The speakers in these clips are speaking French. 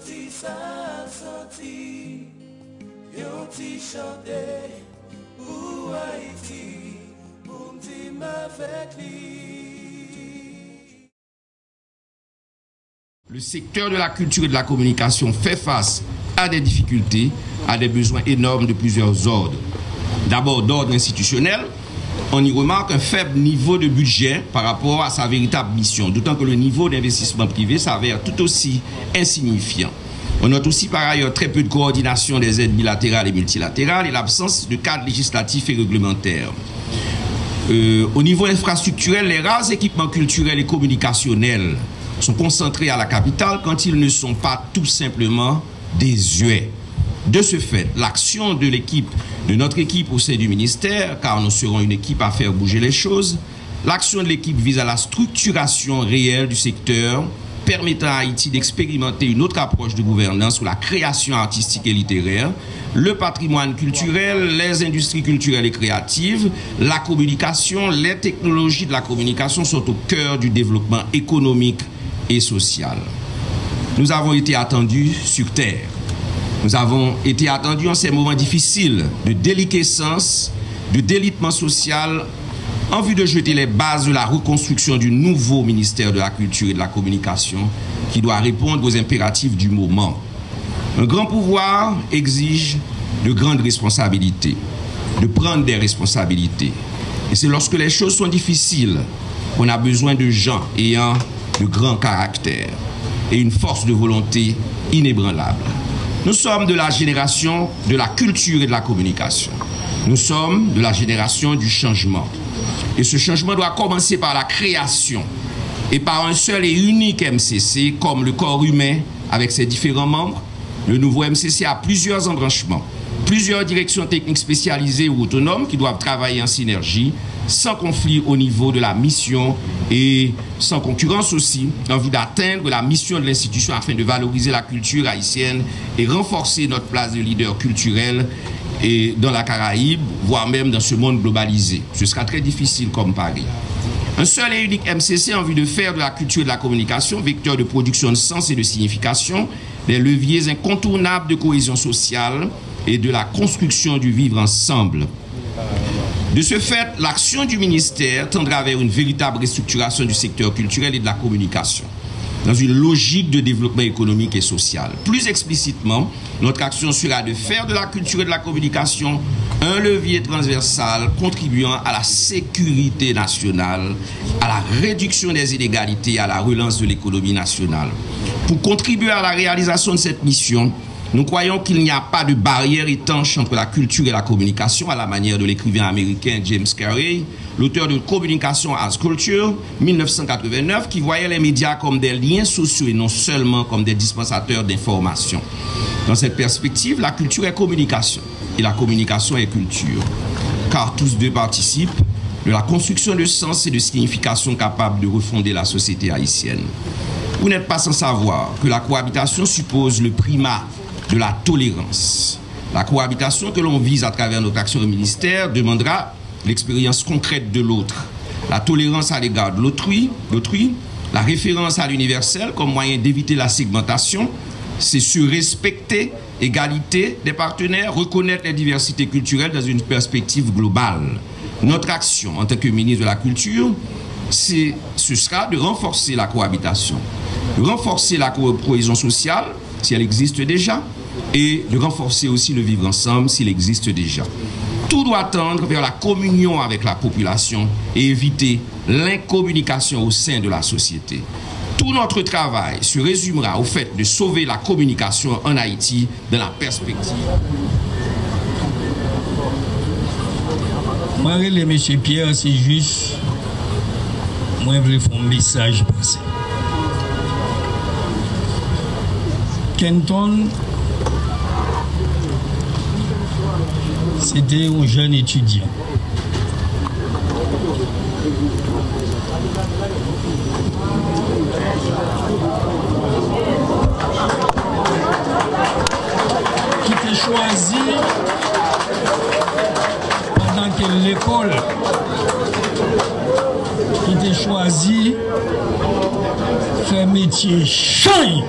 ti sa senti, yon ti chante, ou Haïti, ou m'ti m'avec li. Le secteur de la culture et de la communication fait face à des difficultés, à des besoins énormes de plusieurs ordres. D'abord d'ordre institutionnel, on y remarque un faible niveau de budget par rapport à sa véritable mission, d'autant que le niveau d'investissement privé s'avère tout aussi insignifiant. On note aussi par ailleurs très peu de coordination des aides bilatérales et multilatérales et l'absence de cadre législatif et réglementaire. Au niveau infrastructurel, les rares équipements culturels et communicationnels sont concentrés à la capitale quand ils ne sont pas tout simplement désuets. De ce fait, l'action de notre équipe au sein du ministère, car nous serons une équipe à faire bouger les choses, l'action de l'équipe vise à la structuration réelle du secteur, permettant à Haïti d'expérimenter une autre approche de gouvernance sur la création artistique et littéraire, le patrimoine culturel, les industries culturelles et créatives, la communication, les technologies de la communication sont au cœur du développement économique et social. Nous avons été attendus sur terre. Nous avons été attendus en ces moments difficiles de déliquescence, de délitement social, en vue de jeter les bases de la reconstruction du nouveau ministère de la Culture et de la Communication qui doit répondre aux impératifs du moment. Un grand pouvoir exige de grandes responsabilités, de prendre des responsabilités. Et c'est lorsque les choses sont difficiles qu'on a besoin de gens ayant de grands caractères et une force de volonté inébranlable. Nous sommes de la génération de la culture et de la communication. Nous sommes de la génération du changement. Et ce changement doit commencer par la création et par un seul et unique MCC, comme le corps humain avec ses différents membres. Le nouveau MCC a plusieurs embranchements, plusieurs directions techniques spécialisées ou autonomes qui doivent travailler en synergie, sans conflit au niveau de la mission et sans concurrence aussi, en vue d'atteindre la mission de l'institution afin de valoriser la culture haïtienne et renforcer notre place de leader culturel et dans la Caraïbe, voire même dans ce monde globalisé. Ce sera très difficile comme pari. Un seul et unique MCC en vue de faire de la culture et de la communication, vecteur de production de sens et de signification, des leviers incontournables de cohésion sociale et de la construction du vivre ensemble. De ce fait, l'action du ministère tendra vers une véritable restructuration du secteur culturel et de la communication, dans une logique de développement économique et social. Plus explicitement, notre action sera de faire de la culture et de la communication un levier transversal contribuant à la sécurité nationale, à la réduction des inégalités et à la relance de l'économie nationale. Pour contribuer à la réalisation de cette mission, nous croyons qu'il n'y a pas de barrière étanche entre la culture et la communication, à la manière de l'écrivain américain James Carey, l'auteur de Communication as Culture, 1989, qui voyait les médias comme des liens sociaux et non seulement comme des dispensateurs d'informations. Dans cette perspective, la culture est communication et la communication est culture, car tous deux participent de la construction de sens et de signification capables de refonder la société haïtienne. Vous n'êtes pas sans savoir que la cohabitation suppose le primat de la tolérance. La cohabitation que l'on vise à travers notre action au ministère demandera l'expérience concrète de l'autre, la tolérance à l'égard de l'autrui, la référence à l'universel comme moyen d'éviter la segmentation, c'est se respecter, égalité des partenaires, reconnaître les diversités culturelles dans une perspective globale. Notre action en tant que ministre de la Culture, ce sera de renforcer la cohabitation, de renforcer la cohésion sociale, si elle existe déjà, et de renforcer aussi le vivre ensemble s'il existe déjà. Tout doit tendre vers la communion avec la population et éviter l'incommunication au sein de la société. Tout notre travail se résumera au fait de sauver la communication en Haïti dans la perspective. Moi, M. Pierre, c'est juste, moi, je voulais faire un message passé. Kenton, c'était un jeune étudiant. Qui était choisi pendant que l'école, qui était choisi faire métier chien.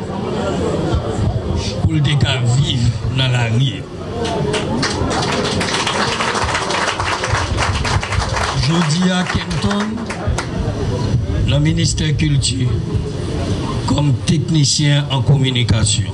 pour le cas vivre dans la rue. Je dis à Kenton, le ministère de la Culture, comme technicien en communication.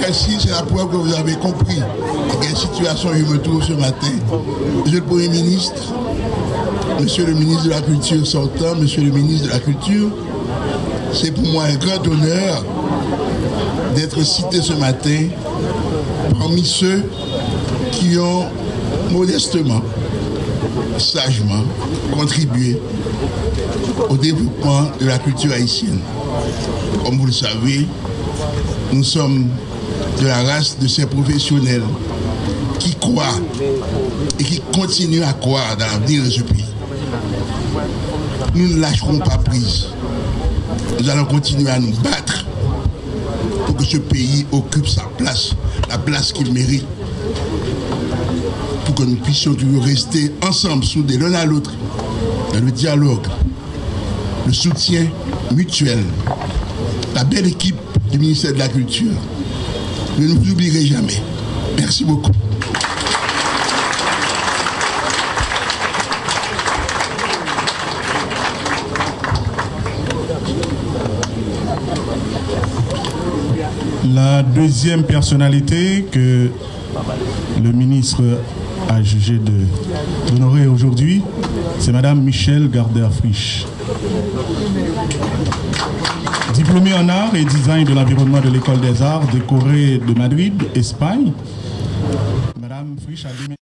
Merci, c'est la preuve que vous avez compris dans quelle situation je me trouve ce matin. Monsieur le Premier ministre, Monsieur le ministre de la Culture sortant, Monsieur le ministre de la Culture, c'est pour moi un grand honneur d'être cité ce matin parmi ceux qui ont modestement, sagement contribué au développement de la culture haïtienne. Comme vous le savez, nous sommes de la race de ces professionnels qui croient et qui continuent à croire dans l'avenir de ce pays. Nous ne lâcherons pas prise. Nous allons continuer à nous battre pour que ce pays occupe sa place, la place qu'il mérite, pour que nous puissions toujours rester ensemble, soudés l'un à l'autre, dans le dialogue, le soutien mutuel, la belle équipe du ministère de la Culture. Je ne vous oublierai jamais. Merci beaucoup. La deuxième personnalité que le ministre a jugé d'honorer aujourd'hui, c'est Madame Michèle Gardner-Frisch. Diplômée en art et design de l'environnement de l'École des Arts décorée de Madrid, Espagne, Madame Frisch a